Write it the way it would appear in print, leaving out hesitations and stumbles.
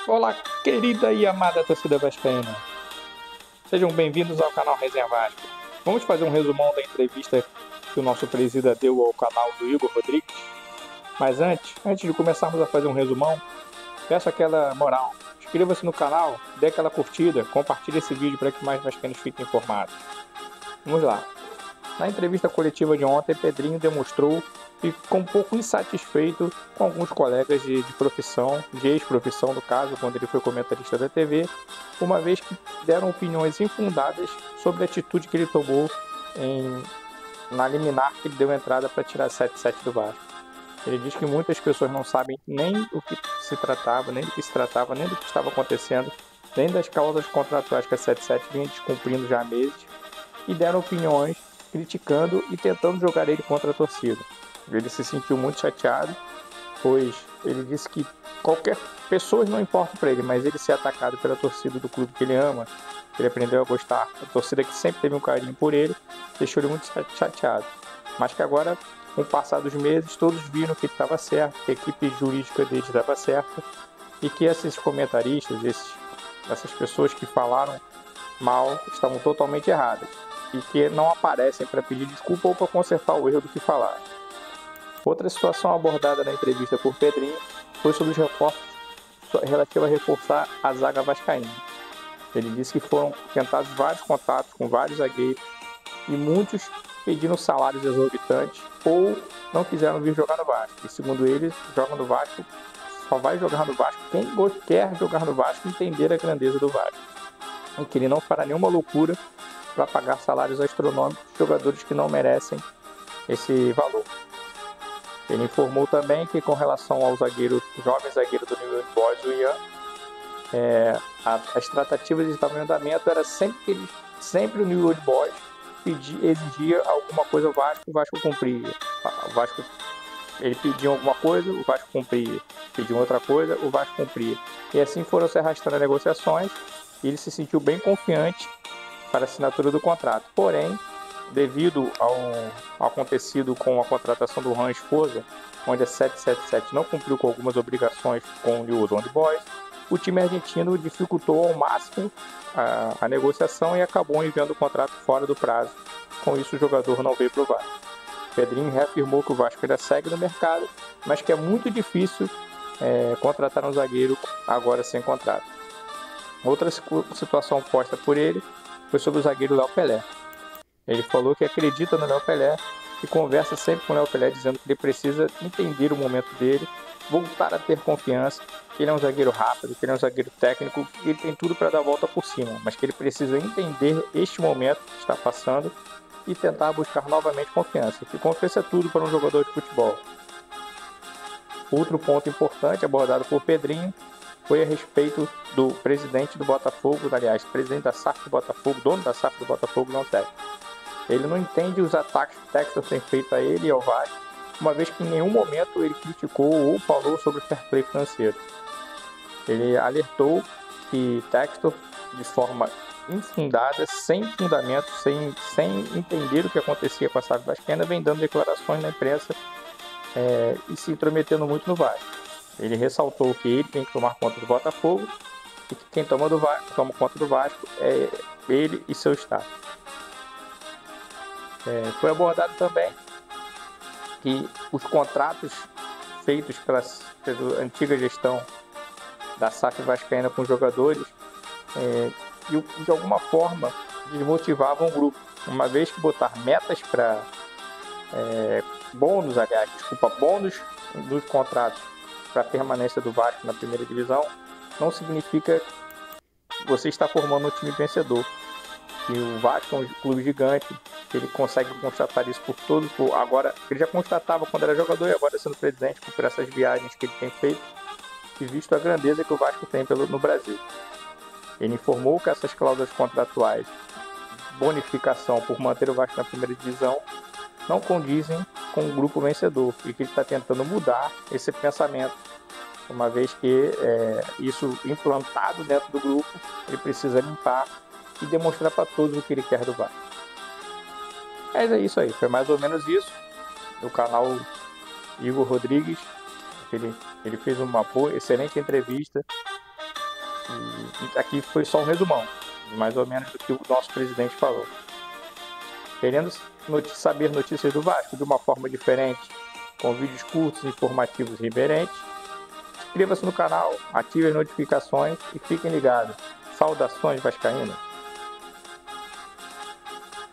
Olá, querida e amada torcida vascaína. Sejam bem-vindos ao canal Resenha Vasco. Vamos fazer um resumão da entrevista que o nosso presida deu ao canal do Igor Rodrigues. Mas antes de começarmos a fazer um resumão, peço aquela moral. Inscreva-se no canal, dê aquela curtida, compartilhe esse vídeo para que mais vascaínos fiquem informados. Vamos lá. Na entrevista coletiva de ontem, Pedrinho demonstrou que ficou um pouco insatisfeito com alguns colegas de profissão, de ex-profissão no caso, quando ele foi comentarista da TV, uma vez que deram opiniões infundadas sobre a atitude que ele tomou na liminar que ele deu entrada para tirar 7-7 do Vasco. Ele diz que muitas pessoas não sabem nem o que se tratava, nem do que se tratava, nem do que estava acontecendo, nem das causas contratuais que a 7-7 vinha descumprindo já há meses, e deram opiniões criticando e tentando jogar ele contra a torcida. Ele se sentiu muito chateado, pois ele disse que qualquer pessoa não importa para ele, mas ele ser atacado pela torcida do clube que ele ama, que ele aprendeu a gostar, a torcida que sempre teve um carinho por ele, deixou ele muito chateado. Mas que agora, com o passar dos meses, todos viram que ele estava certo, que a equipe jurídica dele estava certa, e que esses comentaristas, essas pessoas que falaram mal, estavam totalmente erradas, e que não aparecem para pedir desculpa ou para consertar o erro do que falaram. Outra situação abordada na entrevista por Pedrinho foi sobre os reforços relativos a reforçar a zaga vascaína. Ele disse que foram tentados vários contatos com vários zagueiros e muitos pediram salários exorbitantes ou não quiseram vir jogar no Vasco. E segundo ele, joga no Vasco, só vai jogar no Vasco quem quer jogar no Vasco e entender a grandeza do Vasco. E que ele não fará nenhuma loucura para pagar salários astronômicos de jogadores que não merecem esse valor. Ele informou também que, com relação ao jovem zagueiro do New Old Boys, o Ian, as tratativas estavam em andamento, era sempre o New Old Boys exigia alguma coisa ao Vasco, o Vasco cumpria. Ele pedia alguma coisa, o Vasco cumpria. Pedia outra coisa, o Vasco cumpria. E assim foram se arrastando as negociações e ele se sentiu bem confiante para a assinatura do contrato. Porém, devido ao acontecido com a contratação do Juan Esposa, onde a 777 não cumpriu com algumas obrigações com o New Old Boys, o time argentino dificultou ao máximo a negociação e acabou enviando o contrato fora do prazo. Com isso, o jogador não veio para o Vasco. Pedrinho reafirmou que o Vasco ainda segue no mercado, mas que é muito difícil contratar um zagueiro agora sem contrato. Outra situação posta por ele foi sobre o zagueiro Léo Pelé. Ele falou que acredita no Léo Pelé e conversa sempre com o Léo Pelé, dizendo que ele precisa entender o momento dele, voltar a ter confiança, que ele é um zagueiro rápido, que ele é um zagueiro técnico, que ele tem tudo para dar a volta por cima, mas que ele precisa entender este momento que está passando e tentar buscar novamente confiança, que confiança é tudo para um jogador de futebol. Outro ponto importante abordado por Pedrinho foi a respeito do presidente do Botafogo, aliás, presidente da SAF do Botafogo, dono da SAF do Botafogo, não técnico. Ele não entende os ataques que o Textor tem feito a ele e ao Vasco, uma vez que em nenhum momento ele criticou ou falou sobre o fair play financeiro. Ele alertou que Textor, de forma infundada, sem fundamento, sem entender o que acontecia com a SAF vascaína, vem dando declarações na imprensa e se intrometendo muito no Vasco. Ele ressaltou que ele tem que tomar conta do Botafogo e que quem toma conta do Vasco é ele e seu staff. Foi abordado também que os contratos feitos pela antiga gestão da SAF vascaína com os jogadores de alguma forma desmotivavam o grupo, uma vez que botar metas para bônus dos contratos para a permanência do Vasco na primeira divisão não significa que você está formando um time vencedor. E o Vasco é um clube gigante, ele consegue constatar isso agora, ele já constatava quando era jogador e agora sendo presidente por essas viagens que ele tem feito e visto a grandeza que o Vasco tem no Brasil. Ele informou que essas cláusulas contratuais, bonificação por manter o Vasco na primeira divisão, não condizem com o grupo vencedor e que ele está tentando mudar esse pensamento, uma vez que isso implantado dentro do grupo, ele precisa limpar e demonstrar para todos o que ele quer do Vasco. Mas é isso aí, foi mais ou menos isso. O canal Igor Rodrigues, ele fez uma boa, excelente entrevista E aqui foi só um resumão, mais ou menos do que o nosso presidente falou. Querendo saber notícias do Vasco de uma forma diferente, com vídeos curtos, informativos e irreverentes, inscreva-se no canal, ative as notificações e fiquem ligados. Saudações vascaínas!